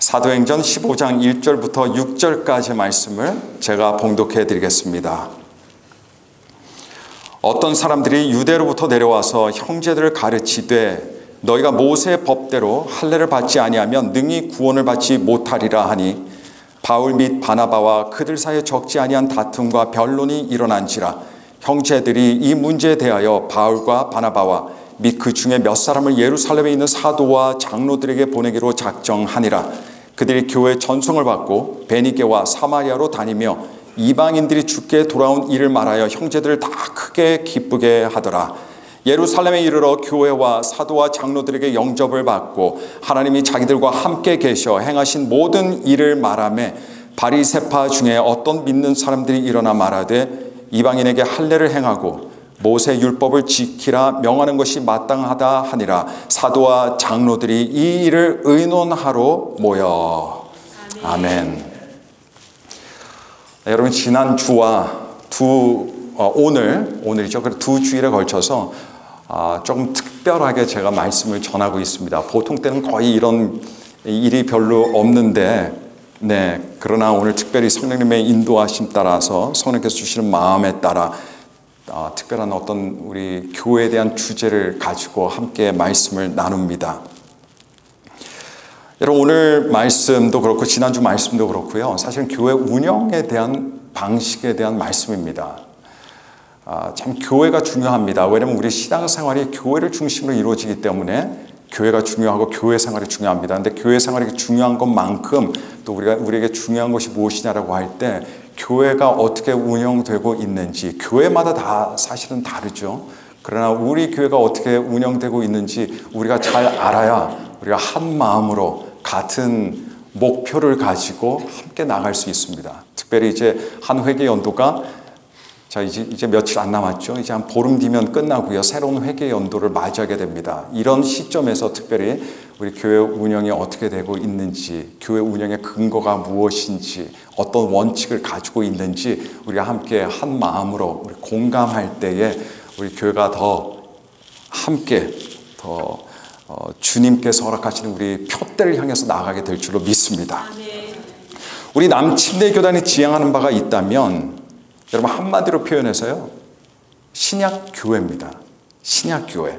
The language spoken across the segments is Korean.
사도행전 15장 1절부터 6절까지 말씀을 제가 봉독해 드리겠습니다. 어떤 사람들이 유대로부터 내려와서 형제들을 가르치되 너희가 모세의 법대로 할례를 받지 아니하면 능히 구원을 받지 못하리라 하니 바울 및 바나바와 그들 사이에 적지 아니한 다툼과 변론이 일어난지라 형제들이 이 문제에 대하여 바울과 바나바와 및 그 중에 몇 사람을 예루살렘에 있는 사도와 장로들에게 보내기로 작정하니라. 그들이 교회에 전송을 받고 베니게와 사마리아로 다니며 이방인들이 주께 돌아온 일을 말하여 형제들을 다 크게 기쁘게 하더라. 예루살렘에 이르러 교회와 사도와 장로들에게 영접을 받고 하나님이 자기들과 함께 계셔 행하신 모든 일을 말하며 바리새파 중에 어떤 믿는 사람들이 일어나 말하되 이방인에게 할례를 행하고 모세 율법을 지키라 명하는 것이 마땅하다 하니라. 사도와 장로들이 이 일을 의논하러 모여. 아멘. 네, 여러분 지난 주와 오늘이죠. 두 주일에 걸쳐서 조금 특별하게 제가 말씀을 전하고 있습니다. 보통 때는 거의 이런 일이 별로 없는데, 그러나 오늘 특별히 성령님의 인도하심 따라서 성령께서 주시는 마음에 따라 특별한 어떤 우리 교회에 대한 주제를 가지고 함께 말씀을 나눕니다. 여러분 오늘 말씀도 그렇고 지난주 말씀도 그렇고요. 사실은 교회 운영에 대한 방식에 대한 말씀입니다. 참 교회가 중요합니다. 왜냐하면 우리 신앙생활이 교회를 중심으로 이루어지기 때문에 교회가 중요하고 교회 생활이 중요합니다. 그런데 교회 생활이 중요한 것만큼 또 우리에게 중요한 것이 무엇이냐라고 할 때 교회가 어떻게 운영되고 있는지 교회마다 다 사실은 다르죠. 그러나 우리 교회가 어떻게 운영되고 있는지 우리가 잘 알아야 우리가 한 마음으로 같은 목표를 가지고 함께 나갈 수 있습니다. 특별히 이제 한 회개 연도가 이제 며칠 안 남았죠. 이제 한 보름 뒤면 끝나고요. 새로운 회개 연도를 맞이하게 됩니다. 이런 시점에서 특별히 우리 교회 운영이 어떻게 되고 있는지, 교회 운영의 근거가 무엇인지, 어떤 원칙을 가지고 있는지 우리가 함께 한 마음으로 우리 공감할 때에 우리 교회가 더 함께 주님께서 허락하시는 우리 표대를 향해서 나아가게 될 줄로 믿습니다. 우리 남침내교단이 지향하는 바가 있다면 여러분 한마디로 표현해서요, 신약교회입니다. 신약교회.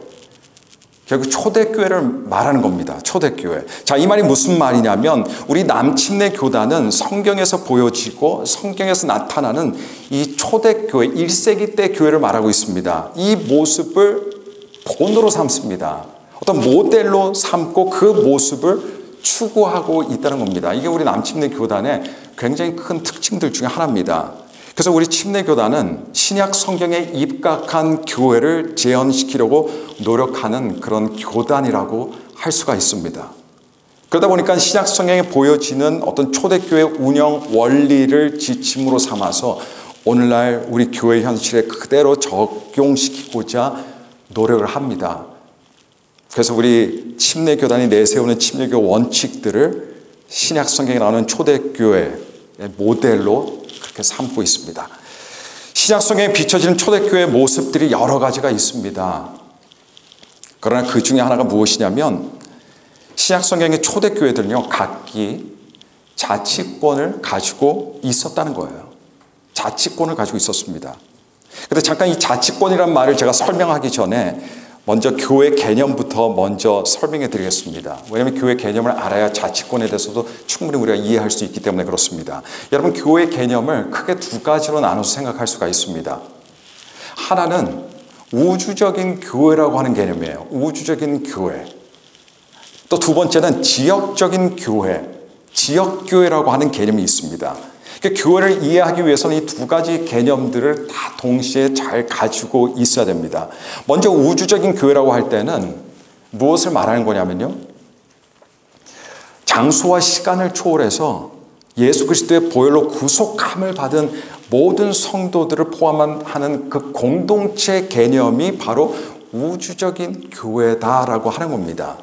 결국 초대교회를 말하는 겁니다. 초대교회. 자, 이 말이 무슨 말이냐면 우리 남침내 교단은 성경에서 보여지고 성경에서 나타나는 이 초대교회, 1세기 때 교회를 말하고 있습니다. 이 모습을 본으로 삼습니다. 어떤 모델로 삼고 그 모습을 추구하고 있다는 겁니다. 이게 우리 남침내 교단의 굉장히 큰 특징들 중에 하나입니다. 그래서 우리 침례교단은 신약 성경에 입각한 교회를 재현시키려고 노력하는 그런 교단이라고 할 수가 있습니다. 그러다 보니까 신약 성경에 보여지는 어떤 초대교회 운영 원리를 지침으로 삼아서 오늘날 우리 교회 현실에 그대로 적용시키고자 노력을 합니다. 그래서 우리 침례교단이 내세우는 침례교 원칙들을 신약 성경에 나오는 초대교회의 모델로 그렇게 삼고 있습니다. 신약 성경에 비춰지는 초대교회의 모습들이 여러 가지가 있습니다. 그러나 그 중에 하나가 무엇이냐면 신약 성경의 초대교회들은요, 각기 자치권을 가지고 있었다는 거예요. 자치권을 가지고 있었습니다. 그런데 잠깐 이 자치권이란 말을 제가 설명하기 전에 먼저 교회 개념부터 먼저 설명해 드리겠습니다. 왜냐하면 교회 개념을 알아야 자치권에 대해서도 충분히 우리가 이해할 수 있기 때문에 그렇습니다. 여러분 교회 개념을 크게 두 가지로 나눠서 생각할 수가 있습니다. 하나는 우주적인 교회라고 하는 개념이에요. 우주적인 교회. 또 두 번째는 지역적인 교회, 지역교회라고 하는 개념이 있습니다. 교회를 이해하기 위해서는 이 두 가지 개념들을 다 동시에 잘 가지고 있어야 됩니다. 먼저 우주적인 교회라고 할 때는 무엇을 말하는 거냐면요, 장소와 시간을 초월해서 예수 그리스도의 보혈로 구속함을 받은 모든 성도들을 포함하는 그 공동체 개념이 바로 우주적인 교회다라고 하는 겁니다.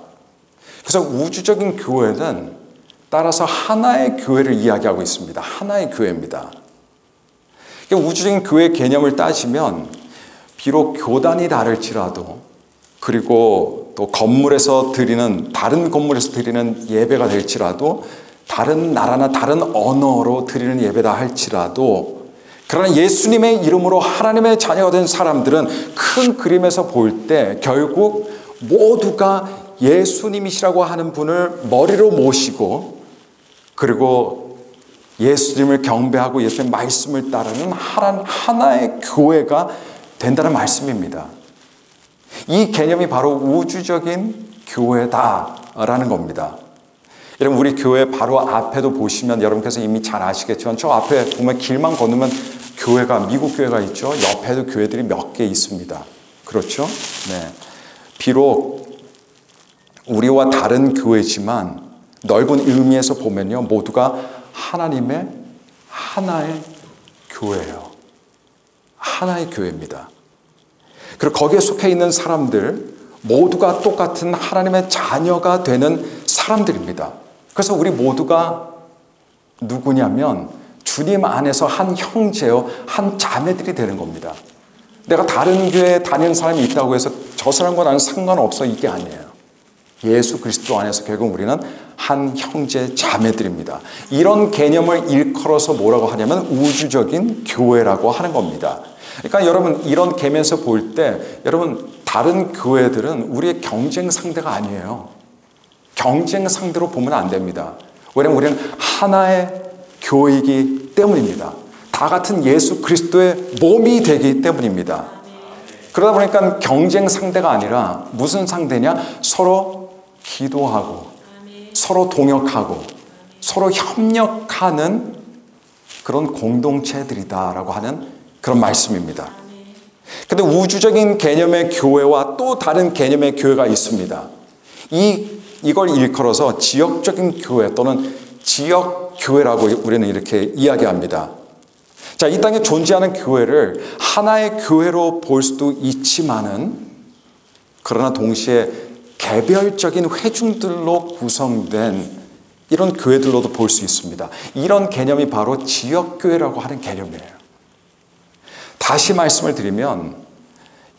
그래서 우주적인 교회는 따라서 하나의 교회를 이야기하고 있습니다. 하나의 교회입니다. 우주적인 교회 개념을 따지면 비록 교단이 다를지라도, 그리고 또 건물에서 드리는, 다른 건물에서 드리는 예배가 될지라도 다른 나라나 다른 언어로 드리는 예배다 할지라도, 그러나 예수님의 이름으로 하나님의 자녀가 된 사람들은 큰 그림에서 볼 때 결국 모두가 예수님이시라고 하는 분을 머리로 모시고, 그리고 예수님을 경배하고 예수님의 말씀을 따르는 하나의 교회가 된다는 말씀입니다. 이 개념이 바로 우주적인 교회다라는 겁니다. 여러분, 우리 교회 바로 앞에도 보시면 여러분께서 이미 잘 아시겠지만 저 앞에 보면 길만 건너면 교회가, 미국 교회가 있죠. 옆에도 교회들이 몇 개 있습니다. 그렇죠? 네. 비록 우리와 다른 교회지만 넓은 의미에서 보면요, 모두가 하나님의 하나의 교회예요. 하나의 교회입니다. 그리고 거기에 속해 있는 사람들 모두가 똑같은 하나님의 자녀가 되는 사람들입니다. 그래서 우리 모두가 누구냐면 주님 안에서 한 형제요, 한 자매들이 되는 겁니다. 내가 다른 교회에 다니는 사람이 있다고 해서 저 사람과 나는 상관없어, 이게 아니에요. 예수 그리스도 안에서 결국 우리는 한 형제 자매들입니다. 이런 개념을 일컬어서 뭐라고 하냐면 우주적인 교회라고 하는 겁니다. 그러니까 여러분, 이런 개념에서 볼 때 여러분, 다른 교회들은 우리의 경쟁 상대가 아니에요. 경쟁 상대로 보면 안 됩니다. 왜냐하면 우리는 하나의 교회이기 때문입니다. 다 같은 예수 그리스도의 몸이 되기 때문입니다. 그러다 보니까 경쟁 상대가 아니라 무슨 상대냐? 서로 기도하고 서로 동역하고 서로 협력하는 그런 공동체들이다라고 하는 그런 말씀입니다. 근데 우주적인 개념의 교회와 또 다른 개념의 교회가 있습니다. 이걸 일컬어서 지역적인 교회 또는 지역교회라고 우리는 이렇게 이야기합니다. 자, 이 땅에 존재하는 교회를 하나의 교회로 볼 수도 있지만은, 그러나 동시에 개별적인 회중들로 구성된 이런 교회들로도 볼 수 있습니다. 이런 개념이 바로 지역교회라고 하는 개념이에요. 다시 말씀을 드리면,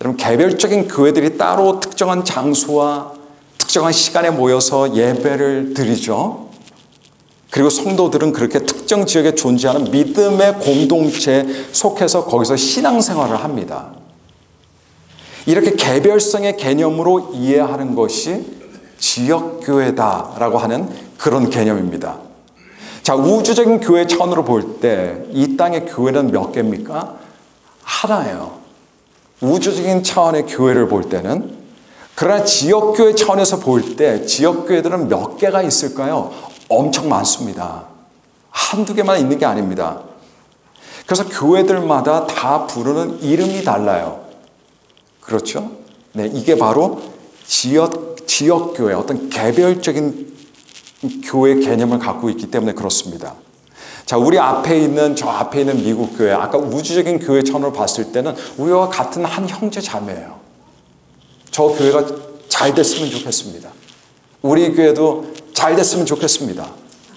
여러분, 개별적인 교회들이 따로 특정한 장소와 특정한 시간에 모여서 예배를 드리죠. 그리고 성도들은 그렇게 특정 지역에 존재하는 믿음의 공동체에 속해서 거기서 신앙생활을 합니다. 이렇게 개별성의 개념으로 이해하는 것이 지역교회다라고 하는 그런 개념입니다. 자, 우주적인 교회 차원으로 볼 때 이 땅의 교회는 몇 개입니까? 하나예요. 우주적인 차원의 교회를 볼 때는. 그러나 지역교회 차원에서 볼 때 지역교회들은 몇 개가 있을까요? 엄청 많습니다. 한두 개만 있는 게 아닙니다. 그래서 교회들마다 다 부르는 이름이 달라요. 그렇죠? 네, 이게 바로 지역교회, 어떤 개별적인 교회 개념을 갖고 있기 때문에 그렇습니다. 자, 우리 앞에 있는, 저 앞에 있는 미국 교회, 아까 우주적인 교회 차원으로 봤을 때는 우리와 같은 한 형제 자매예요. 저 교회가 잘 됐으면 좋겠습니다. 우리 교회도 잘 됐으면 좋겠습니다.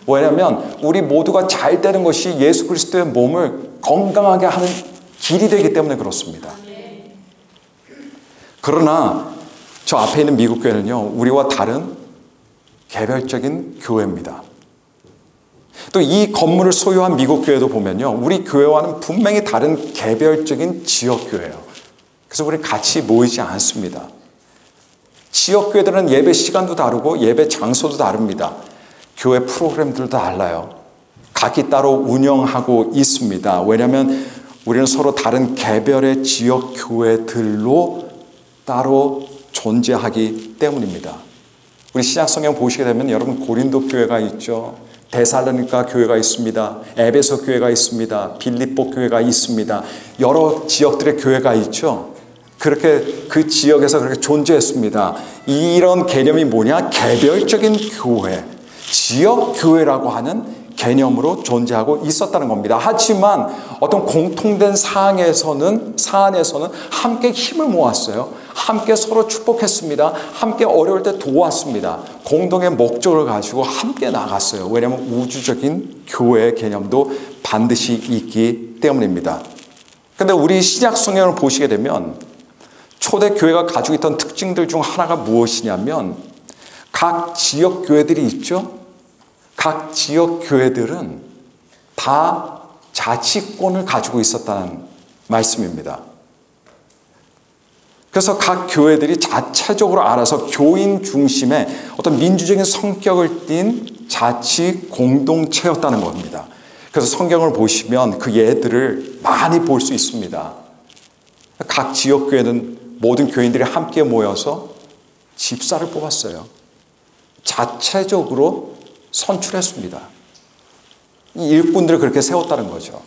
왜냐하면 우리 모두가 잘 되는 것이 예수 그리스도의 몸을 건강하게 하는 길이 되기 때문에 그렇습니다. 그러나 저 앞에 있는 미국 교회는요, 우리와 다른 개별적인 교회입니다. 또 이 건물을 소유한 미국 교회도 보면요, 우리 교회와는 분명히 다른 개별적인 지역교회예요. 그래서 우리 같이 모이지 않습니다. 지역교회들은 예배 시간도 다르고 예배 장소도 다릅니다. 교회 프로그램들도 달라요. 각기 따로 운영하고 있습니다. 왜냐하면 우리는 서로 다른 개별의 지역교회들로 따로 존재하기 때문입니다. 우리 신약성경 보시게 되면 여러분, 고린도 교회가 있죠. 데살로니가 교회가 있습니다. 에베소 교회가 있습니다. 빌립보 교회가 있습니다. 여러 지역들의 교회가 있죠. 그렇게 그 지역에서 그렇게 존재했습니다. 이런 개념이 뭐냐? 개별적인 교회, 지역교회라고 하는 개념으로 존재하고 있었다는 겁니다. 하지만 어떤 공통된 사안에서는 함께 힘을 모았어요. 함께 서로 축복했습니다. 함께 어려울 때 도왔습니다. 공동의 목적을 가지고 함께 나갔어요. 왜냐하면 우주적인 교회의 개념도 반드시 있기 때문입니다. 그런데 우리 신약 성경을 보시게 되면 초대교회가 가지고 있던 특징들 중 하나가 무엇이냐면 각 지역교회들이 있죠. 각 지역 교회들은 다 자치권을 가지고 있었다는 말씀입니다. 그래서 각 교회들이 자체적으로 알아서 교인 중심의 어떤 민주적인 성격을 띤 자치 공동체였다는 겁니다. 그래서 성경을 보시면 그 예들을 많이 볼 수 있습니다. 각 지역 교회는 모든 교인들이 함께 모여서 집사를 뽑았어요. 자체적으로 선출했습니다. 이 일꾼들을 그렇게 세웠다는 거죠.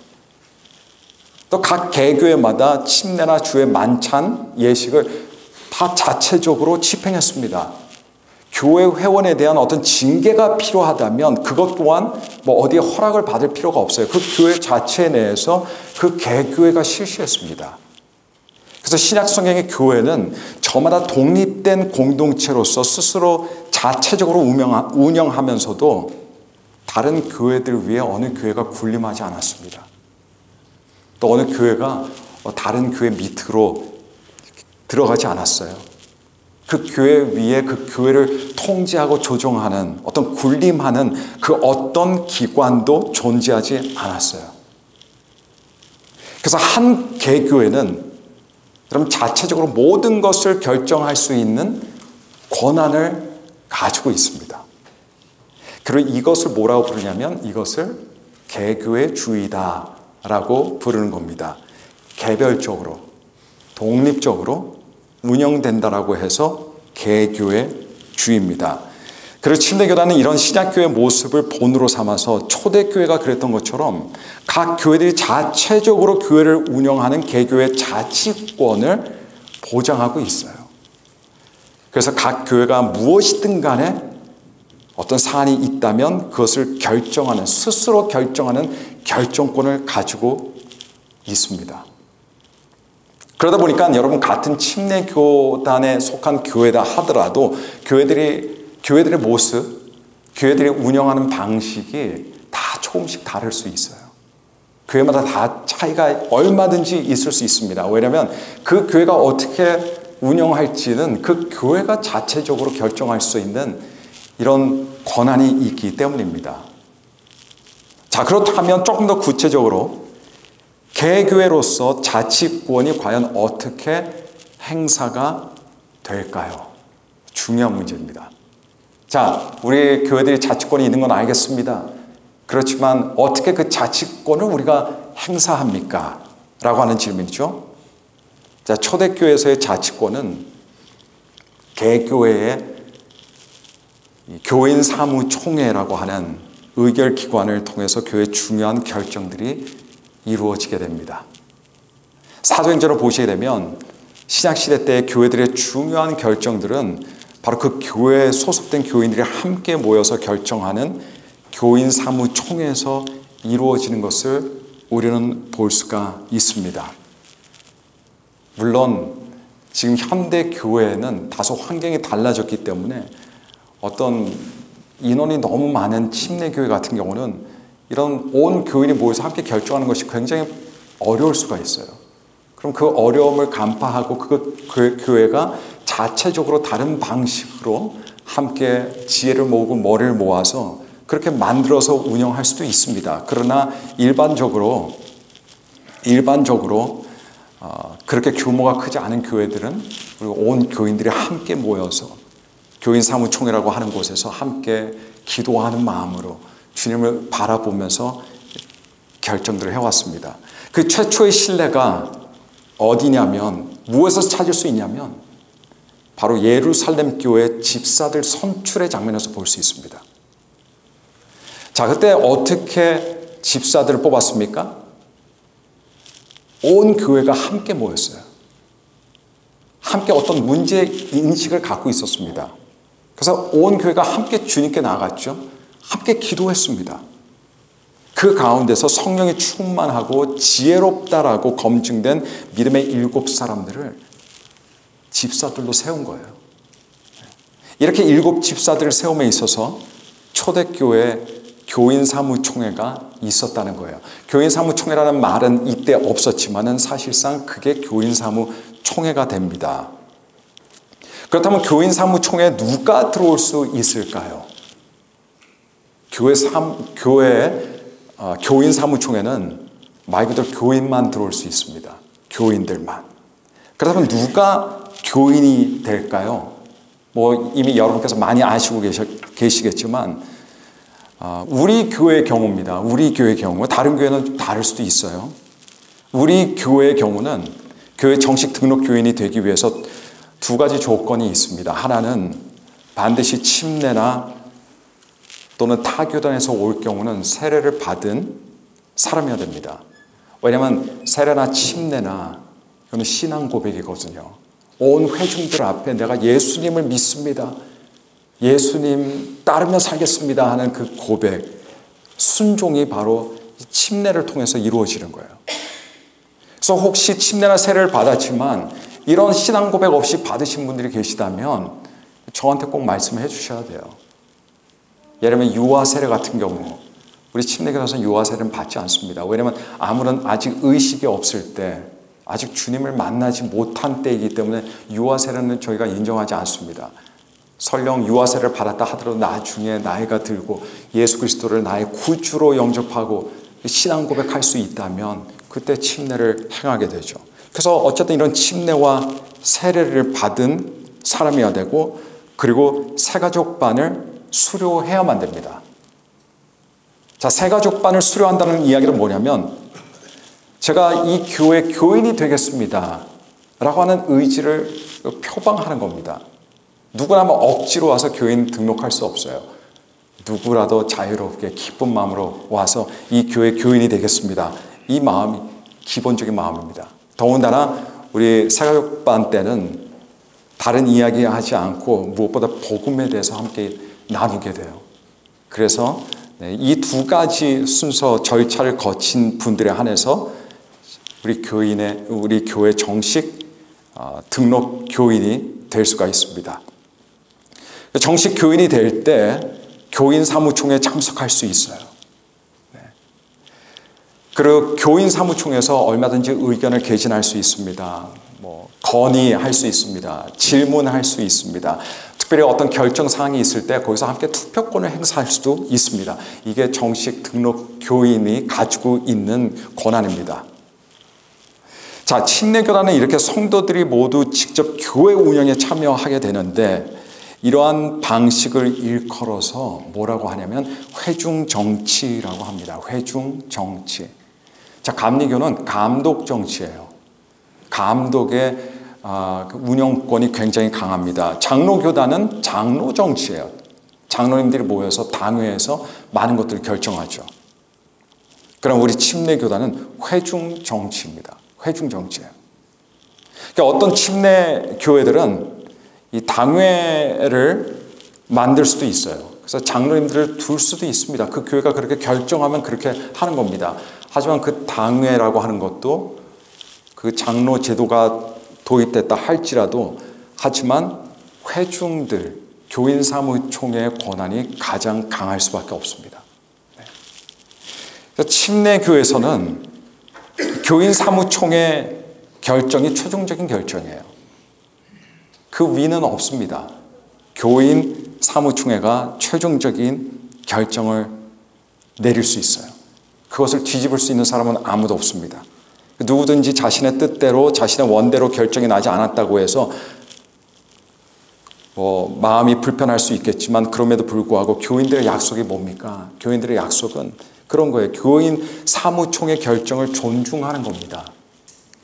또 각 개교회마다 침례나 주의 만찬 예식을 다 자체적으로 집행했습니다. 교회 회원에 대한 어떤 징계가 필요하다면 그것 또한 뭐 어디에 허락을 받을 필요가 없어요. 그 교회 자체 내에서 그 개교회가 실시했습니다. 그래서 신약 성경의 교회는 저마다 독립된 공동체로서 스스로 자체적으로 운영하면서도 다른 교회들 위에 어느 교회가 군림하지 않았습니다. 또 어느 교회가 다른 교회 밑으로 들어가지 않았어요. 그 교회 위에 그 교회를 통제하고 조종하는 어떤 군림하는 그 어떤 기관도 존재하지 않았어요. 그래서 한 개교회는 그럼 자체적으로 모든 것을 결정할 수 있는 권한을 가지고 있습니다. 그리고 이것을 뭐라고 부르냐면 이것을 개교회주의다라고 부르는 겁니다. 개별적으로, 독립적으로 운영된다라고 해서 개교회주의입니다. 그리고 침례교단은 이런 신약교회 모습을 본으로 삼아서 초대교회가 그랬던 것처럼 각 교회들이 자체적으로 교회를 운영하는 개교의 자치권을 보장하고 있어요. 그래서 각 교회가 무엇이든 간에 어떤 사안이 있다면 그것을 결정하는, 스스로 결정하는 결정권을 가지고 있습니다. 그러다 보니까 여러분 같은 침례교단에 속한 교회다 하더라도 교회들의 모습, 교회들이 운영하는 방식이 다 조금씩 다를 수 있어요. 교회마다 다 차이가 얼마든지 있을 수 있습니다. 왜냐하면 그 교회가 어떻게 운영할지는 그 교회가 자체적으로 결정할 수 있는 이런 권한이 있기 때문입니다. 자, 그렇다면 조금 더 구체적으로 개교회로서 자치권이 과연 어떻게 행사가 될까요? 중요한 문제입니다. 자, 우리 교회들이 자치권이 있는 건 알겠습니다. 그렇지만 어떻게 그 자치권을 우리가 행사합니까? 라고 하는 질문이죠. 자, 초대교회에서의 자치권은 개교회의 교인 사무총회라고 하는 의결기관을 통해서 교회의 중요한 결정들이 이루어지게 됩니다. 사도행전을 보시게 되면 신약시대 때 교회들의 중요한 결정들은 바로 그 교회에 소속된 교인들이 함께 모여서 결정하는 교인 사무총회에서 이루어지는 것을 우리는 볼 수가 있습니다. 물론 지금 현대 교회는 다소 환경이 달라졌기 때문에 어떤 인원이 너무 많은 침례교회 같은 경우는 이런 온 교인이 모여서 함께 결정하는 것이 굉장히 어려울 수가 있어요. 그럼 그 어려움을 간파하고 그 교회가 자체적으로 다른 방식으로 함께 지혜를 모으고 머리를 모아서 그렇게 만들어서 운영할 수도 있습니다. 그러나 일반적으로 그렇게 규모가 크지 않은 교회들은 그리고 온 교인들이 함께 모여서 교인 사무총회라고 하는 곳에서 함께 기도하는 마음으로 주님을 바라보면서 결정들을 해왔습니다. 그 최초의 신뢰가 어디냐면 무엇에서 찾을 수 있냐면 바로 예루살렘 교회 집사들 선출의 장면에서 볼 수 있습니다. 자, 그때 어떻게 집사들을 뽑았습니까? 온 교회가 함께 모였어요. 함께 어떤 문제인식을 갖고 있었습니다. 그래서 온 교회가 함께 주님께 나아갔죠. 함께 기도했습니다. 그 가운데서 성령이 충만하고 지혜롭다라고 검증된 믿음의 7 사람들을 집사들로 세운 거예요. 이렇게 7 집사들을 세움에 있어서 초대교회 교인사무총회가 있었다는 거예요. 교인사무총회라는 말은 이때 없었지만은 사실상 그게 교인사무총회가 됩니다. 그렇다면 교인사무총회에 누가 들어올 수 있을까요? 교인 사무총회는 말 그대로 교인만 들어올 수 있습니다. 교인들만. 그렇다면 누가 교인이 될까요? 뭐 이미 여러분께서 많이 아시고 계시겠지만 우리 교회의 경우입니다. 우리 교회의 경우, 다른 교회는 좀 다를 수도 있어요. 우리 교회의 경우는 교회 정식 등록 교인이 되기 위해서 두 가지 조건이 있습니다. 하나는 반드시 침례나 또는 타 교단에서 올 경우는 세례를 받은 사람이어야 됩니다. 왜냐하면 세례나 침례나 이거는 신앙 고백이거든요. 온 회중들 앞에 내가 예수님을 믿습니다. 예수님 따르며 살겠습니다 하는 그 고백, 순종이 바로 침례를 통해서 이루어지는 거예요. 그래서 혹시 침례나 세례를 받았지만 이런 신앙 고백 없이 받으신 분들이 계시다면 저한테 꼭 말씀해 주셔야 돼요. 예를 들면 유아 세례 같은 경우 우리 침례교단에서는 유아 세례는 받지 않습니다. 왜냐하면 아무런 아직 의식이 없을 때, 아직 주님을 만나지 못한 때이기 때문에 유아 세례는 저희가 인정하지 않습니다. 설령 유아 세례를 받았다 하더라도 나중에 나이가 들고 예수 그리스도를 나의 구주로 영접하고 신앙 고백할 수 있다면 그때 침례를 행하게 되죠. 그래서 어쨌든 이런 침례와 세례를 받은 사람이어야 되고, 그리고 새가족반을 수료해야만 됩니다. 자, 새가족반을 수료한다는 이야기는 뭐냐면 제가 이 교회 교인이 되겠습니다 라고 하는 의지를 표방하는 겁니다. 누구나 뭐 억지로 와서 교인 등록할 수 없어요. 누구라도 자유롭게 기쁜 마음으로 와서 이 교회 교인이 되겠습니다. 이 마음이 기본적인 마음입니다. 더군다나 우리 새가족반 때는 다른 이야기 하지 않고 무엇보다 복음에 대해서 함께 나누게 돼요. 그래서 이 두 가지 순서 절차를 거친 분들에 한해서 우리 교회 정식 등록 교인이 될 수가 있습니다. 정식 교인이 될 때 교인 사무총회에 참석할 수 있어요. 그리고 교인 사무총회에서 얼마든지 의견을 개진할 수 있습니다. 건의할 수 있습니다. 질문할 수 있습니다. 특별히 어떤 결정 사항이 있을 때 거기서 함께 투표권을 행사할 수도 있습니다. 이게 정식 등록 교인이 가지고 있는 권한입니다. 자, 침례교단은 이렇게 성도들이 모두 직접 교회 운영에 참여하게 되는데, 이러한 방식을 일컬어서 뭐라고 하냐면 회중정치라고 합니다. 회중정치. 자, 감리교는 감독정치예요. 감독의 운영권이 굉장히 강합니다. 장로교단은 장로정치예요. 장로님들이 모여서 당회에서 많은 것들을 결정하죠. 그럼 우리 침례교단은 회중정치입니다. 회중정치예요. 그러니까 어떤 침례교회들은 이 당회를 만들 수도 있어요. 그래서 장로님들을 둘 수도 있습니다. 그 교회가 그렇게 결정하면 그렇게 하는 겁니다. 하지만 그 당회라고 하는 것도 그 장로 제도가 도입됐다 할지라도, 하지만 회중들, 교인 사무총회의 권한이 가장 강할 수밖에 없습니다. 침례교에서는 교인 사무총회 결정이 최종적인 결정이에요. 그 위는 없습니다. 교인 사무총회가 최종적인 결정을 내릴 수 있어요. 그것을 뒤집을 수 있는 사람은 아무도 없습니다. 누구든지 자신의 뜻대로, 자신의 원대로 결정이 나지 않았다고 해서 마음이 불편할 수 있겠지만, 그럼에도 불구하고 교인들의 약속이 뭡니까? 교인들의 약속은 그런 거예요. 교인 사무총회 결정을 존중하는 겁니다.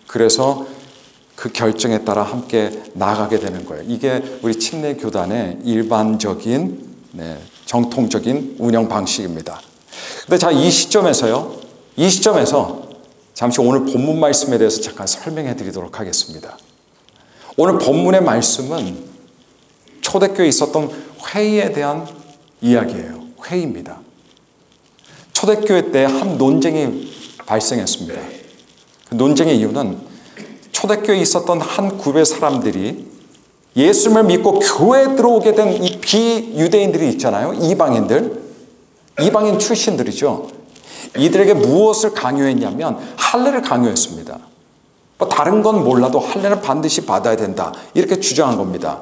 그래서 그 결정에 따라 함께 나가게 되는 거예요. 이게 우리 침례교단의 일반적인, 정통적인 운영 방식입니다. 근데 자, 이 시점에서 잠시 오늘 본문 말씀에 대해서 잠깐 설명해 드리도록 하겠습니다. 오늘 본문의 말씀은 초대교회에 있었던 회의에 대한 이야기예요. 회의입니다. 초대교회 때 한 논쟁이 발생했습니다. 그 논쟁의 이유는 초대교회에 있었던 한 그룹의 사람들이 예수님을 믿고 교회에 들어오게 된 이 비유대인들이 있잖아요. 이방인 출신들이죠. 이들에게 무엇을 강요했냐면 할례를 강요했습니다. 다른 건 몰라도 할례는 반드시 받아야 된다, 이렇게 주장한 겁니다.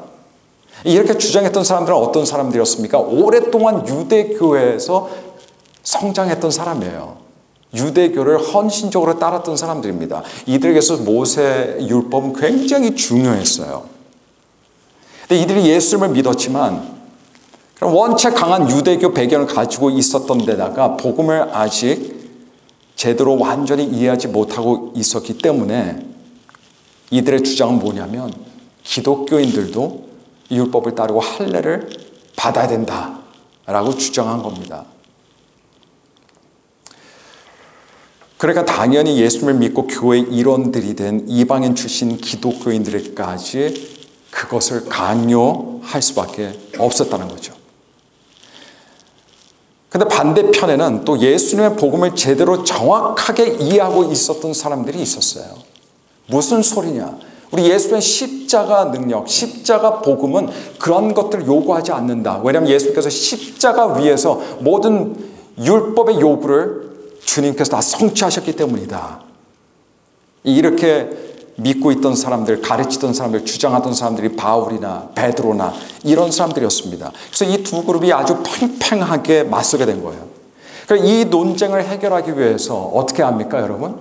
이렇게 주장했던 사람들은 어떤 사람들이었습니까? 오랫동안 유대교회에서 성장했던 사람이에요. 유대교를 헌신적으로 따랐던 사람들입니다. 이들에게서 모세 율법은 굉장히 중요했어요. 근데 이들이 예수님을 믿었지만 원체 강한 유대교 배경을 가지고 있었던 데다가 복음을 아직 제대로 완전히 이해하지 못하고 있었기 때문에 이들의 주장은 뭐냐면 기독교인들도 이 율법을 따르고 할례를 받아야 된다라고 주장한 겁니다. 그러니까 당연히 예수님을 믿고 교회 일원들이 된 이방인 출신 기독교인들에게까지 그것을 강요할 수밖에 없었다는 거죠. 근데 반대편에는 또 예수님의 복음을 제대로 정확하게 이해하고 있었던 사람들이 있었어요. 무슨 소리냐? 우리 예수님의 십자가 능력, 십자가 복음은 그런 것들을 요구하지 않는다. 왜냐하면 예수님께서 십자가 위에서 모든 율법의 요구를 주님께서 다 성취하셨기 때문이다. 이렇게 믿고 있던 사람들, 가르치던 사람들, 주장하던 사람들이 바울이나 베드로나 이런 사람들이었습니다. 그래서 이 두 그룹이 아주 팽팽하게 맞서게 된 거예요. 그러니까 이 논쟁을 해결하기 위해서 어떻게 합니까, 여러분?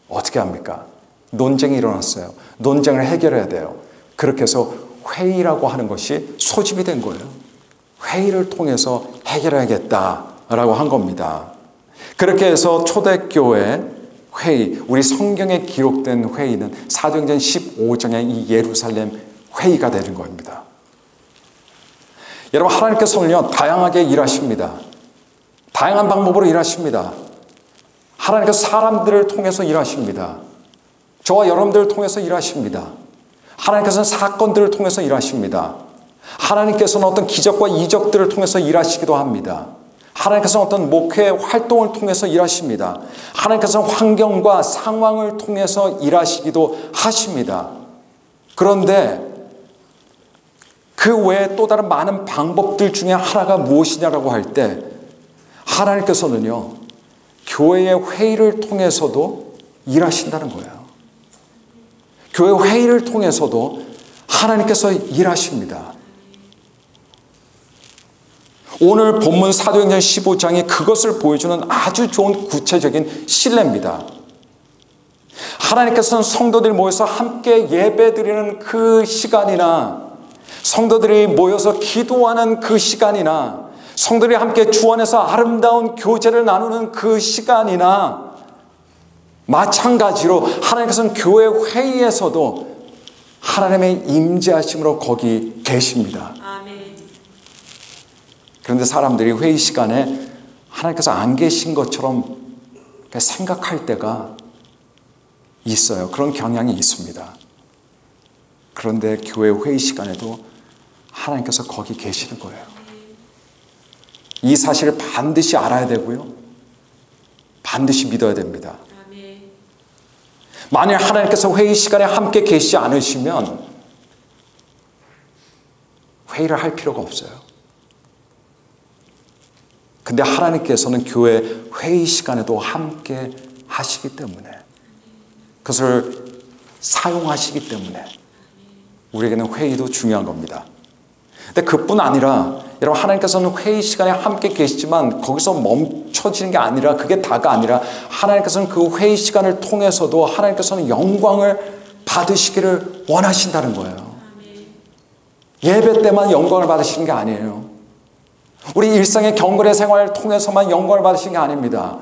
어떻게 합니까? 논쟁이 일어났어요. 논쟁을 해결해야 돼요. 그렇게 해서 회의라고 하는 것이 소집이 된 거예요. 회의를 통해서 해결해야겠다라고 한 겁니다. 그렇게 해서 초대교회 회의, 우리 성경에 기록된 회의는 사도행전 15장의 이 예루살렘 회의가 되는 겁니다. 여러분, 하나님께서는요, 다양하게 일하십니다. 다양한 방법으로 일하십니다. 하나님께서 사람들을 통해서 일하십니다. 저와 여러분들을 통해서 일하십니다. 하나님께서는 사건들을 통해서 일하십니다. 하나님께서는 어떤 기적과 이적들을 통해서 일하시기도 합니다. 하나님께서는 어떤 목회 활동을 통해서 일하십니다. 하나님께서는 환경과 상황을 통해서 일하시기도 하십니다. 그런데 그 외에 또 다른 많은 방법들 중에 하나가 무엇이냐라고 할 때 하나님께서는요, 교회의 회의를 통해서도 일하신다는 거예요. 교회 회의를 통해서도 하나님께서 일하십니다. 오늘 본문 사도행전 15장이 그것을 보여주는 아주 좋은 구체적인 신뢰입니다. 하나님께서는 성도들이 모여서 함께 예배드리는 그 시간이나 성도들이 모여서 기도하는 그 시간이나 성도들이 함께 주 안에서 아름다운 교제를 나누는 그 시간이나 마찬가지로 하나님께서는 교회 회의에서도 하나님의 임재하심으로 거기 계십니다. 그런데 사람들이 회의 시간에 하나님께서 안 계신 것처럼 생각할 때가 있어요. 그런 경향이 있습니다. 그런데 교회 회의 시간에도 하나님께서 거기 계시는 거예요. 이 사실을 반드시 알아야 되고요. 반드시 믿어야 됩니다. 만약 하나님께서 회의 시간에 함께 계시지 않으시면 회의를 할 필요가 없어요. 근데 하나님께서는 교회 회의 시간에도 함께 하시기 때문에, 그것을 사용하시기 때문에 우리에게는 회의도 중요한 겁니다. 근데 그뿐 아니라 여러분, 하나님께서는 회의 시간에 함께 계시지만 거기서 멈춰지는 게 아니라, 그게 다가 아니라 하나님께서는 그 회의 시간을 통해서도 하나님께서는 영광을 받으시기를 원하신다는 거예요. 예배 때만 영광을 받으시는 게 아니에요. 우리 일상의 경건의 생활을 통해서만 영광을 받으시는 게 아닙니다.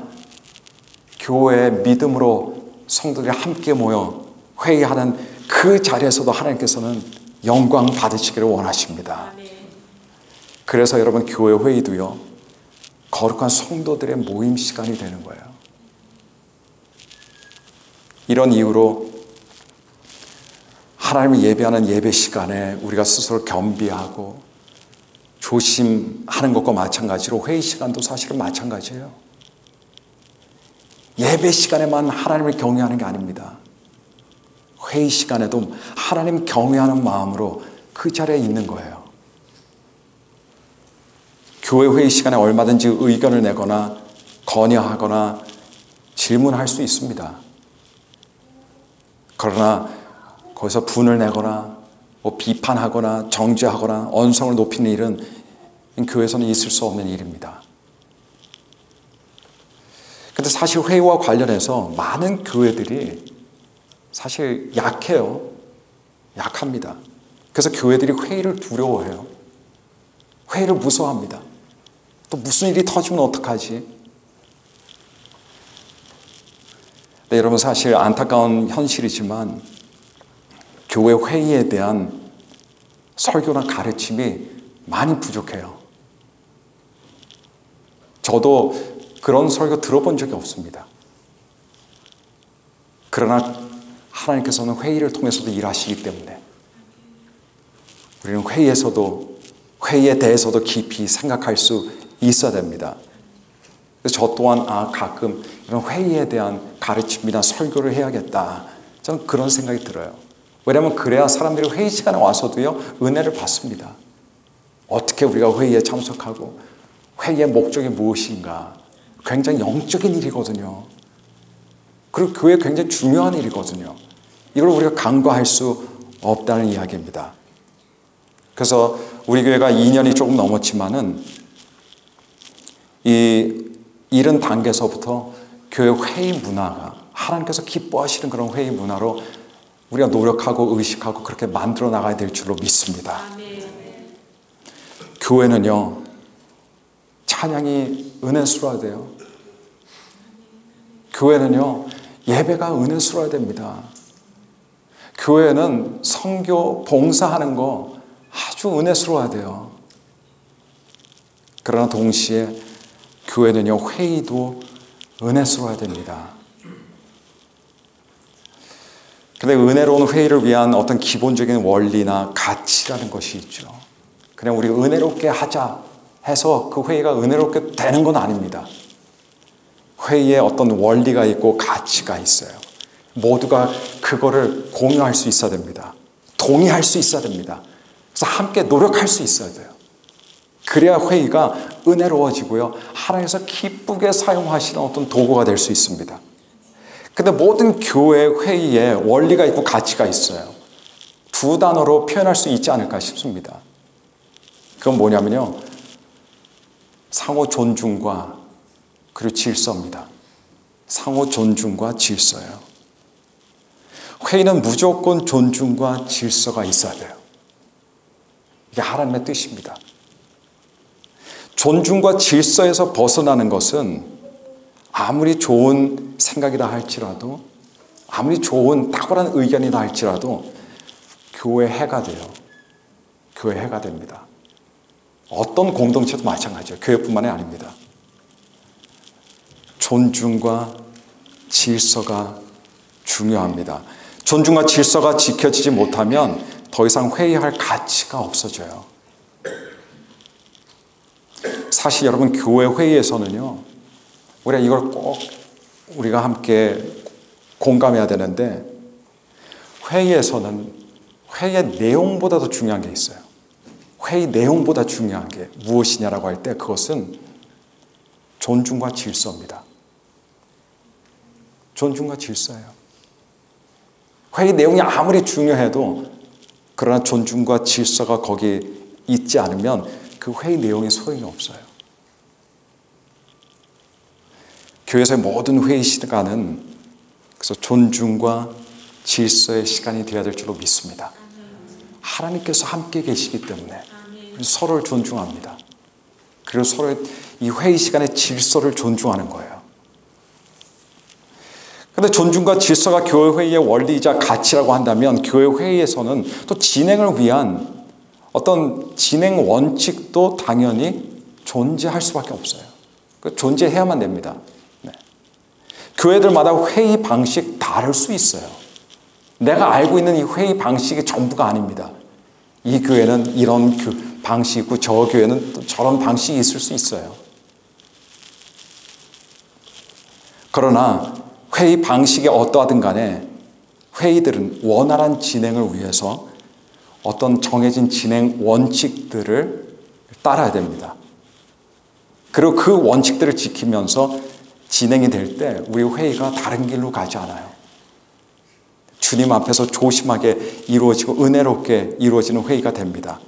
교회의 믿음으로 성도들이 함께 모여 회의하는 그 자리에서도 하나님께서는 영광 받으시기를 원하십니다. 그래서 여러분, 교회 회의도요, 거룩한 성도들의 모임 시간이 되는 거예요. 이런 이유로 하나님을 예배하는 예배 시간에 우리가 스스로 겸비하고 조심하는 것과 마찬가지로 회의 시간도 사실은 마찬가지예요. 예배 시간에만 하나님을 경외하는 게 아닙니다. 회의 시간에도 하나님 경외하는 마음으로 그 자리에 있는 거예요. 교회 회의 시간에 얼마든지 의견을 내거나 건의하거나 질문할 수 있습니다. 그러나 거기서 분을 내거나 뭐 비판하거나 정죄하거나 언성을 높이는 일은 교회에서는 있을 수 없는 일입니다. 근데 사실 회의와 관련해서 많은 교회들이 사실 약해요. 약합니다. 그래서 교회들이 회의를 두려워해요. 회의를 무서워합니다. 또 무슨 일이 터지면 어떡하지? 네, 여러분 사실 안타까운 현실이지만 교회 회의에 대한 설교나 가르침이 많이 부족해요. 저도 그런 설교 들어본 적이 없습니다. 그러나 하나님께서는 회의를 통해서도 일하시기 때문에 우리는 회의에 대해서도 깊이 생각할 수 있어야 됩니다. 그래서 저 또한 가끔 이런 회의에 대한 가르침이나 설교를 해야겠다. 저는 그런 생각이 들어요. 왜냐하면 그래야 사람들이 회의 시간에 와서도요 은혜를 받습니다. 어떻게 우리가 회의에 참석하고 회의의 목적이 무엇인가. 굉장히 영적인 일이거든요. 그리고 교회 굉장히 중요한 일이거든요. 이걸 우리가 간과할 수 없다는 이야기입니다. 그래서 우리 교회가 2년이 조금 넘었지만은 이 이른 단계에서부터 교회 회의 문화가 하나님께서 기뻐하시는 그런 회의 문화로 우리가 노력하고 의식하고 그렇게 만들어 나가야 될 줄로 믿습니다. 교회는요 찬양이 은혜스러워야 돼요. 교회는요 예배가 은혜스러워야 됩니다. 교회는 선교 봉사하는 거 아주 은혜스러워야 돼요. 그러나 동시에 교회는요 회의도 은혜스러워야 됩니다. 근데 은혜로운 회의를 위한 어떤 기본적인 원리나 가치라는 것이 있죠. 그냥 우리 은혜롭게 하자 해서 그 회의가 은혜롭게 되는 건 아닙니다. 회의에 어떤 원리가 있고 가치가 있어요. 모두가 그거를 공유할 수 있어야 됩니다. 동의할 수 있어야 됩니다. 그래서 함께 노력할 수 있어야 돼요. 그래야 회의가 은혜로워지고요. 하나님께서 기쁘게 사용하시는 어떤 도구가 될 수 있습니다. 근데 모든 교회 회의에 원리가 있고 가치가 있어요. 두 단어로 표현할 수 있지 않을까 싶습니다. 그건 뭐냐면요. 상호 존중과 그리고 질서입니다. 상호 존중과 질서예요. 회의는 무조건 존중과 질서가 있어야 돼요. 이게 하나님의 뜻입니다. 존중과 질서에서 벗어나는 것은 아무리 좋은 생각이다 할지라도 아무리 좋은 탁월한 의견이다 할지라도 교회 해가 돼요. 교회 해가 됩니다. 어떤 공동체도 마찬가지예요. 교회뿐만이 아닙니다. 존중과 질서가 중요합니다. 존중과 질서가 지켜지지 못하면 더 이상 회의할 가치가 없어져요. 사실 여러분 교회 회의에서는요. 우리가 이걸 꼭 우리가 함께 공감해야 되는데 회의에서는 회의의 내용보다도 중요한 게 있어요. 회의 내용보다 중요한 게 무엇이냐라고 할 때 그것은 존중과 질서입니다. 존중과 질서예요. 회의 내용이 아무리 중요해도 그러나 존중과 질서가 거기에 있지 않으면 그 회의 내용이 소용이 없어요. 교회에서의 모든 회의 시간은 그래서 존중과 질서의 시간이 되어야 될 줄로 믿습니다. 하나님께서 함께 계시기 때문에 서로를 존중합니다. 그리고 서로의 이 회의 시간의 질서를 존중하는 거예요. 그런데 존중과 질서가 교회 회의의 원리이자 가치라고 한다면 교회 회의에서는 또 진행을 위한 어떤 진행 원칙도 당연히 존재할 수밖에 없어요. 존재해야만 됩니다. 교회들마다 회의 방식 다를 수 있어요. 내가 알고 있는 이 회의 방식이 전부가 아닙니다. 이 교회는 이런 방식이 있고 저 교회는 또 저런 방식이 있을 수 있어요. 그러나 회의 방식이 어떠하든 간에 회의들은 원활한 진행을 위해서 어떤 정해진 진행 원칙들을 따라야 됩니다. 그리고 그 원칙들을 지키면서 진행이 될 때 우리 회의가 다른 길로 가지 않아요. 주님 앞에서 조심하게 이루어지고 은혜롭게 이루어지는 회의가 됩니다.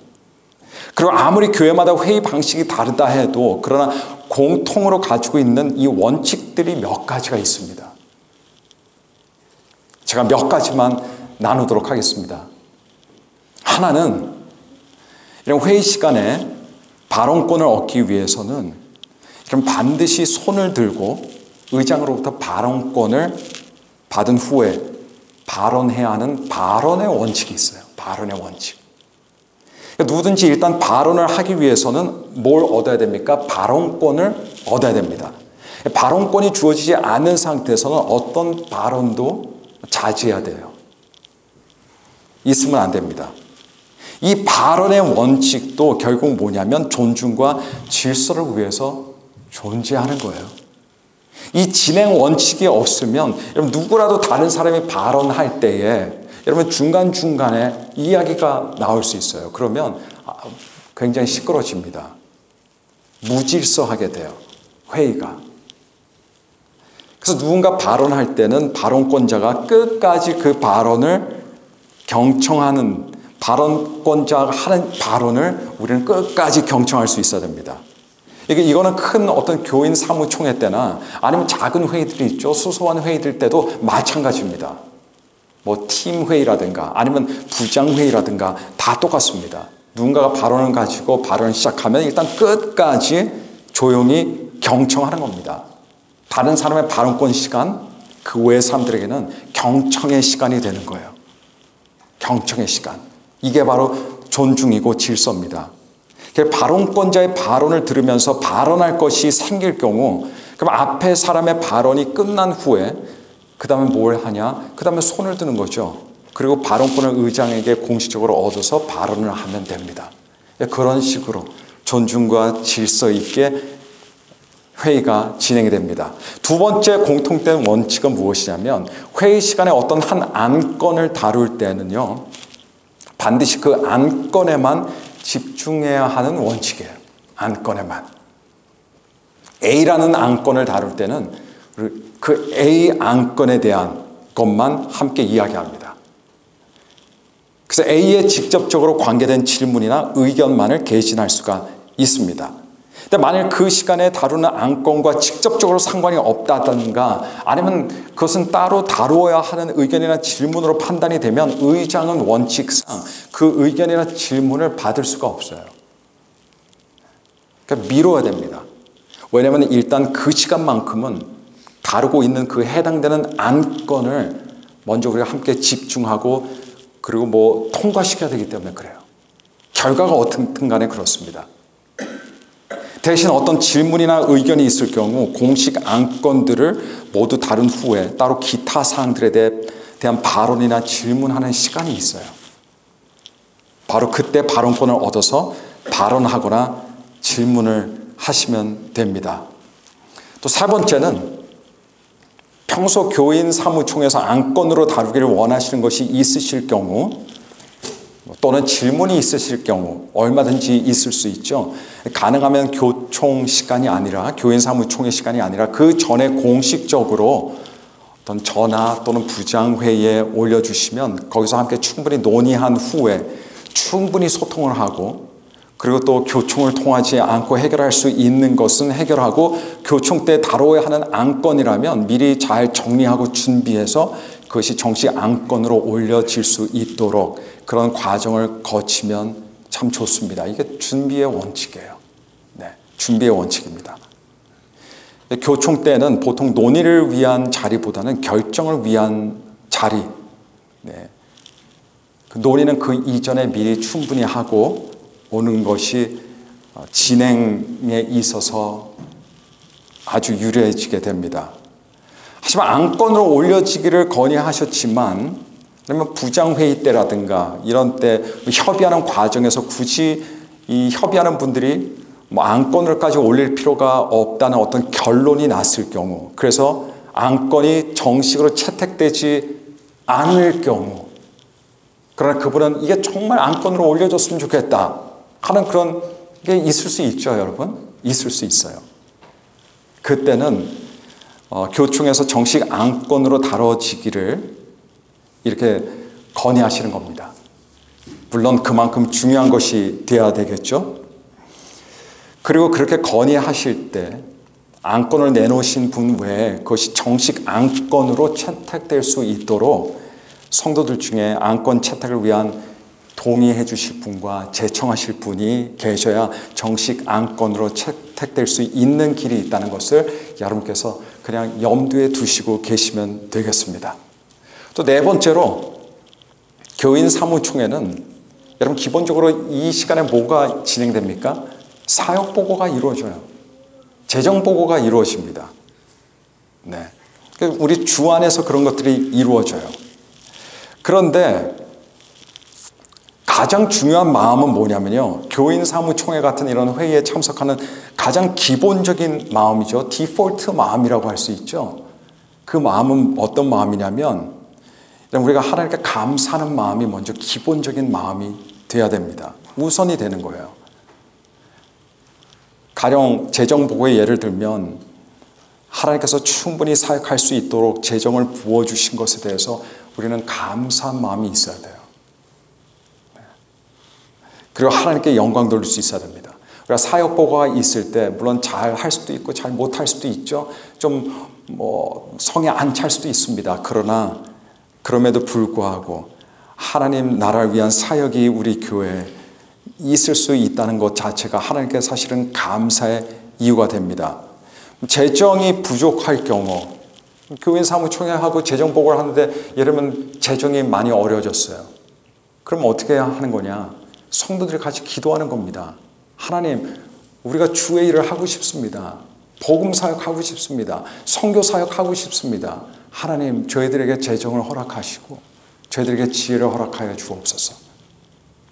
그리고 아무리 교회마다 회의 방식이 다르다 해도 그러나 공통으로 가지고 있는 이 원칙들이 몇 가지가 있습니다. 제가 몇 가지만 나누도록 하겠습니다. 하나는 이런 회의 시간에 발언권을 얻기 위해서는 그럼 반드시 손을 들고 의장으로부터 발언권을 받은 후에 발언해야 하는 발언의 원칙이 있어요. 발언의 원칙. 누구든지 일단 발언을 하기 위해서는 뭘 얻어야 됩니까? 발언권을 얻어야 됩니다. 발언권이 주어지지 않은 상태에서는 어떤 발언도 자제해야 돼요. 있으면 안 됩니다. 이 발언의 원칙도 결국 뭐냐면 존중과 질서를 위해서 존재하는 거예요. 이 진행 원칙이 없으면 여러분 누구라도 다른 사람이 발언할 때에 여러분 중간중간에 이야기가 나올 수 있어요. 그러면 굉장히 시끄러워집니다. 무질서하게 돼요. 회의가. 그래서 누군가 발언할 때는 발언권자가 끝까지 그 발언을 경청하는 발언권자가 하는 발언을 우리는 끝까지 경청할 수 있어야 됩니다. 이거는 큰 어떤 교인 사무총회 때나 아니면 작은 회의들이 있죠. 소소한 회의들 때도 마찬가지입니다. 뭐 팀 회의라든가 아니면 부장 회의라든가 다 똑같습니다. 누군가가 발언을 가지고 발언을 시작하면 일단 끝까지 조용히 경청하는 겁니다. 다른 사람의 발언권 시간, 그 외의 사람들에게는 경청의 시간이 되는 거예요. 경청의 시간. 이게 바로 존중이고 질서입니다. 발언권자의 발언을 들으면서 발언할 것이 생길 경우 그럼 앞에 사람의 발언이 끝난 후에 그 다음에 뭘 하냐? 그 다음에 손을 드는 거죠. 그리고 발언권을 의장에게 공식적으로 얻어서 발언을 하면 됩니다. 그런 식으로 존중과 질서 있게 회의가 진행이 됩니다. 두 번째 공통된 원칙은 무엇이냐면 회의 시간에 어떤 한 안건을 다룰 때는요. 반드시 그 안건에만 집중해야 하는 원칙이에요. 안건에만. A라는 안건을 다룰 때는 그 A 안건에 대한 것만 함께 이야기합니다. 그래서 A에 직접적으로 관계된 질문이나 의견만을 개진할 수가 있습니다. 근데 만일 그 시간에 다루는 안건과 직접적으로 상관이 없다든가 아니면 그것은 따로 다루어야 하는 의견이나 질문으로 판단이 되면 의장은 원칙상 그 의견이나 질문을 받을 수가 없어요. 그러니까 미뤄야 됩니다. 왜냐하면 일단 그 시간만큼은 다루고 있는 그 해당되는 안건을 먼저 우리가 함께 집중하고 그리고 뭐 통과시켜야 되기 때문에 그래요. 결과가 어떻든 간에 그렇습니다. 대신 어떤 질문이나 의견이 있을 경우 공식 안건들을 모두 다룬 후에 따로 기타 사항들에 대한 발언이나 질문하는 시간이 있어요. 바로 그때 발언권을 얻어서 발언하거나 질문을 하시면 됩니다. 또 세 번째는 평소 교인 사무총에서 안건으로 다루기를 원하시는 것이 있으실 경우 또는 질문이 있으실 경우 얼마든지 있을 수 있죠. 가능하면 교총 시간이 아니라 교인 사무총회 시간이 아니라 그 전에 공식적으로 어떤 전화 또는 부장회의에 올려주시면 거기서 함께 충분히 논의한 후에 충분히 소통을 하고 그리고 또 교총을 통하지 않고 해결할 수 있는 것은 해결하고 교총 때 다뤄야 하는 안건이라면 미리 잘 정리하고 준비해서 그것이 정식 안건으로 올려질 수 있도록 그런 과정을 거치면 참 좋습니다. 이게 준비의 원칙이에요. 네, 준비의 원칙입니다. 교총 때는 보통 논의를 위한 자리보다는 결정을 위한 자리. 네. 그 논의는 그 이전에 미리 충분히 하고 오는 것이 진행에 있어서 아주 유리해지게 됩니다. 하지만 안건으로 올려지기를 건의하셨지만 그러면 부장회의 때라든가 이런 때 협의하는 과정에서 굳이 이 협의하는 분들이 뭐 안건을까지 올릴 필요가 없다는 어떤 결론이 났을 경우 그래서 안건이 정식으로 채택되지 않을 경우 그러나 그분은 이게 정말 안건으로 올려줬으면 좋겠다 하는 그런 게 있을 수 있죠, 여러분. 있을 수 있어요. 그때는 교총에서 정식 안건으로 다뤄지기를 이렇게 건의하시는 겁니다. 물론 그만큼 중요한 것이 되어야 되겠죠. 그리고 그렇게 건의하실 때 안건을 내놓으신 분 외에 그것이 정식 안건으로 채택될 수 있도록 성도들 중에 안건 채택을 위한 동의해 주실 분과 제청하실 분이 계셔야 정식 안건으로 채택될 수 있는 길이 있다는 것을 여러분께서 그냥 염두에 두시고 계시면 되겠습니다. 또 네 번째로 교인 사무총회는 여러분 기본적으로 이 시간에 뭐가 진행됩니까? 사역 보고가 이루어져요. 재정 보고가 이루어집니다. 네. 우리 주 안에서 그런 것들이 이루어져요. 그런데 가장 중요한 마음은 뭐냐면요. 교인 사무총회 같은 이런 회의에 참석하는 가장 기본적인 마음이죠. 디폴트 마음이라고 할 수 있죠. 그 마음은 어떤 마음이냐면 우리가 하나님께 감사하는 마음이 먼저 기본적인 마음이 돼야 됩니다. 우선이 되는 거예요. 가령 재정보고의 예를 들면 하나님께서 충분히 사역할 수 있도록 재정을 부어주신 것에 대해서 우리는 감사한 마음이 있어야 돼요. 그리고 하나님께 영광 돌릴 수 있어야 됩니다. 우리가 사역보고가 있을 때 물론 잘 할 수도 있고 잘 못할 수도 있죠. 좀 성에 안 찰 수도 있습니다. 그러나 그럼에도 불구하고 하나님 나라를 위한 사역이 우리 교회에 있을 수 있다는 것 자체가 하나님께 사실은 감사의 이유가 됩니다. 재정이 부족할 경우 교인 사무총회하고 재정보고를 하는데 예를 들면 재정이 많이 어려워졌어요. 그럼 어떻게 하는 거냐? 성도들이 같이 기도하는 겁니다. 하나님, 우리가 주의 일을 하고 싶습니다. 복음 사역하고 싶습니다. 선교 사역하고 싶습니다. 하나님, 저희들에게 재정을 허락하시고 저희들에게 지혜를 허락하여 주옵소서.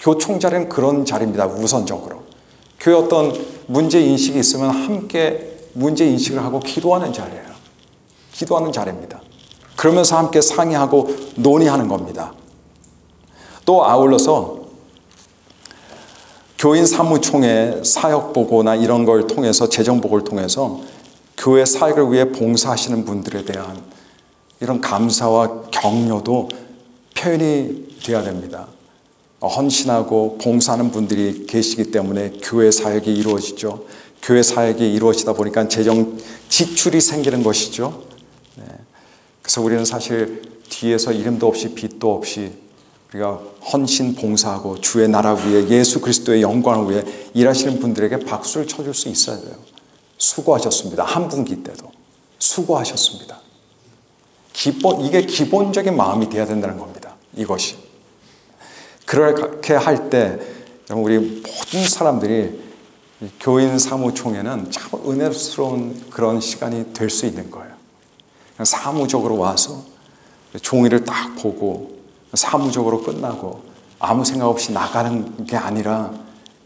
교총 자리는 그런 자리입니다. 우선적으로. 교회 어떤 문제인식이 있으면 함께 문제인식을 하고 기도하는 자리예요. 기도하는 자리입니다. 그러면서 함께 상의하고 논의하는 겁니다. 또 아울러서 교인 사무총회 사역보고나 이런 걸 통해서 재정보고를 통해서 교회 사역을 위해 봉사하시는 분들에 대한 이런 감사와 격려도 표현이 되어야 됩니다. 헌신하고 봉사하는 분들이 계시기 때문에 교회 사역이 이루어지죠. 교회 사역이 이루어지다 보니까 재정 지출이 생기는 것이죠. 네. 그래서 우리는 사실 뒤에서 이름도 없이 빛도 없이 우리가 헌신 봉사하고 주의 나라 위해 예수 그리스도의 영광을 위해 일하시는 분들에게 박수를 쳐줄 수 있어야 돼요. 수고하셨습니다. 한 분기 때도 수고하셨습니다. 이게 기본적인 마음이 돼야 된다는 겁니다. 이것이. 그렇게 할 때 우리 모든 사람들이 교인 사무총회는 참 은혜스러운 그런 시간이 될 수 있는 거예요. 그냥 사무적으로 와서 종이를 딱 보고 사무적으로 끝나고 아무 생각 없이 나가는 게 아니라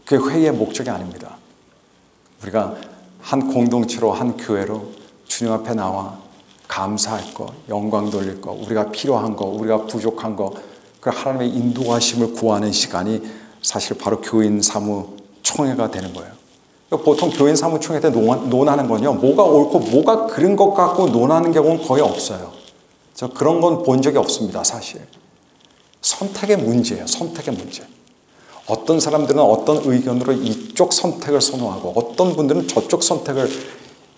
그게 회의의 목적이 아닙니다. 우리가 한 공동체로 한 교회로 주님 앞에 나와 감사할 거, 영광 돌릴 거, 우리가 필요한 거, 우리가 부족한 거, 그 하나님의 인도하심을 구하는 시간이 사실 바로 교인 사무총회가 되는 거예요. 보통 교인 사무총회 때 논하는 건요, 뭐가 옳고 뭐가 그른 것 같고 논하는 경우는 거의 없어요. 저 그런 건 본 적이 없습니다, 사실. 선택의 문제예요, 선택의 문제. 어떤 사람들은 어떤 의견으로 이쪽 선택을 선호하고 어떤 분들은 저쪽 선택을,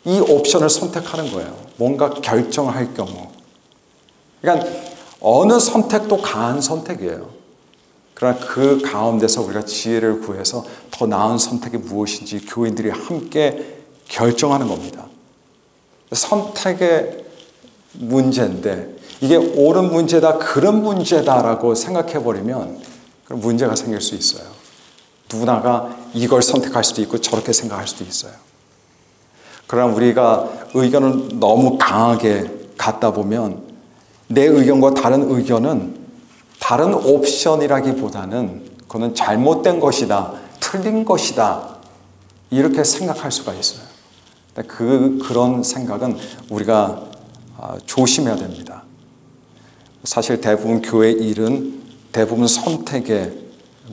이 옵션을 선택하는 거예요. 뭔가 결정을 할 경우. 그러니까 어느 선택도 강한 선택이에요. 그러나 그 가운데서 우리가 지혜를 구해서 더 나은 선택이 무엇인지 교인들이 함께 결정하는 겁니다. 선택의 문제인데 이게 옳은 문제다, 그런 문제다라고 생각해버리면 그럼 문제가 생길 수 있어요. 누구나가 이걸 선택할 수도 있고 저렇게 생각할 수도 있어요. 그러나 우리가 의견을 너무 강하게 갖다 보면 내 의견과 다른 의견은 다른 옵션이라기보다는 그거는 잘못된 것이다, 틀린 것이다, 이렇게 생각할 수가 있어요. 그런 생각은 우리가 조심해야 됩니다. 사실 대부분 교회 일은 대부분 선택의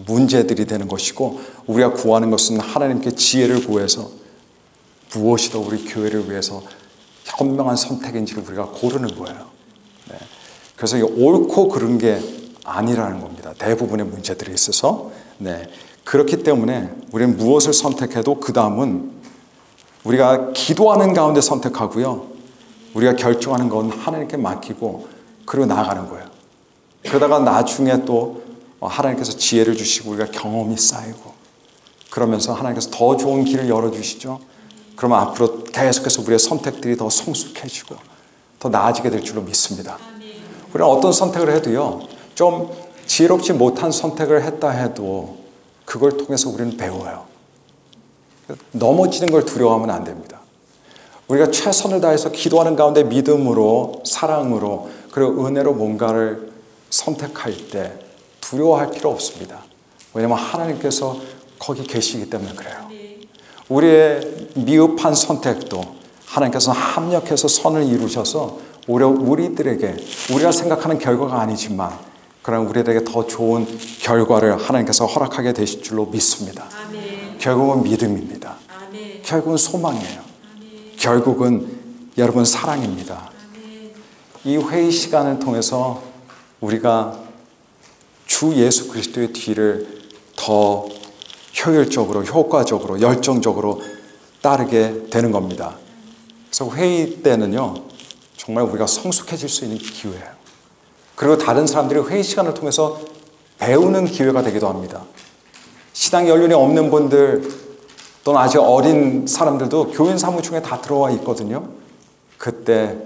문제들이 되는 것이고 우리가 구하는 것은 하나님께 지혜를 구해서 무엇이 더 우리 교회를 위해서 현명한 선택인지를 우리가 고르는 거예요. 네. 그래서 이게 옳고 그른 게 아니라는 겁니다. 대부분의 문제들이 있어서. 네. 그렇기 때문에 우리는 무엇을 선택해도 그 다음은 우리가 기도하는 가운데 선택하고요. 우리가 결정하는 건 하나님께 맡기고 그리고 나아가는 거예요. 그러다가 나중에 또 하나님께서 지혜를 주시고 우리가 경험이 쌓이고 그러면서 하나님께서 더 좋은 길을 열어주시죠. 그러면 앞으로 계속해서 우리의 선택들이 더 성숙해지고 더 나아지게 될 줄로 믿습니다. 우리는 어떤 선택을 해도요. 좀 지혜롭지 못한 선택을 했다 해도 그걸 통해서 우리는 배워요. 넘어지는 걸 두려워하면 안 됩니다. 우리가 최선을 다해서 기도하는 가운데 믿음으로 사랑으로 그리고 은혜로 뭔가를 선택할 때 두려워할 필요 없습니다. 왜냐하면 하나님께서 거기 계시기 때문에 그래요. 우리의 미흡한 선택도 하나님께서 합력해서 선을 이루셔서 오히려 우리들에게 우리가 생각하는 결과가 아니지만 그러나 우리들에게 더 좋은 결과를 하나님께서 허락하게 되실 줄로 믿습니다. 아멘. 결국은 믿음입니다. 아멘. 결국은 소망이에요. 아멘. 결국은 여러분 사랑입니다. 아멘. 이 회의 시간을 통해서 우리가 주 예수 그리스도의 뒤를 더 효율적으로 효과적으로 열정적으로 따르게 되는 겁니다. 그래서 회의 때는요 정말 우리가 성숙해질 수 있는 기회예요. 그리고 다른 사람들이 회의 시간을 통해서 배우는 기회가 되기도 합니다. 신앙 연륜이 없는 분들 또는 아직 어린 사람들도 교인 사무총에 다 들어와 있거든요. 그때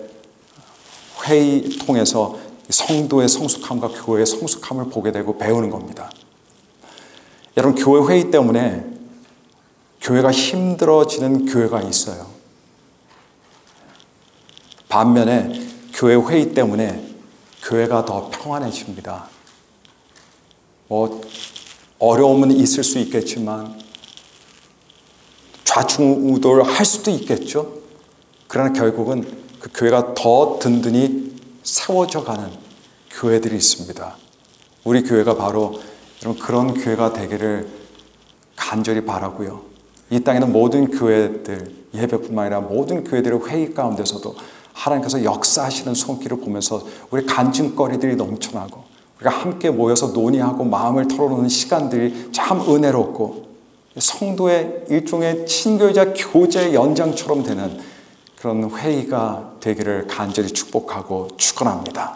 회의 통해서 성도의 성숙함과 교회의 성숙함을 보게 되고 배우는 겁니다. 여러분 교회 회의 때문에 교회가 힘들어지는 교회가 있어요. 반면에 교회 회의 때문에 교회가 더 평안해집니다. 어려움은 있을 수 있겠지만 좌충우돌 할 수도 있겠죠. 그러나 결국은 그 교회가 더 든든히 세워져 가는 교회들이 있습니다. 우리 교회가 바로 그런 교회가 되기를 간절히 바라고요. 이 땅에는 모든 교회들, 예배뿐만 아니라 모든 교회들의 회의 가운데서도 하나님께서 역사하시는 손길을 보면서 우리 간증거리들이 넘쳐나고 우리가 함께 모여서 논의하고 마음을 털어놓는 시간들이 참 은혜롭고 성도의 일종의 친교이자 교제 연장처럼 되는 그런 회의가 되기를 간절히 축복하고 축원합니다.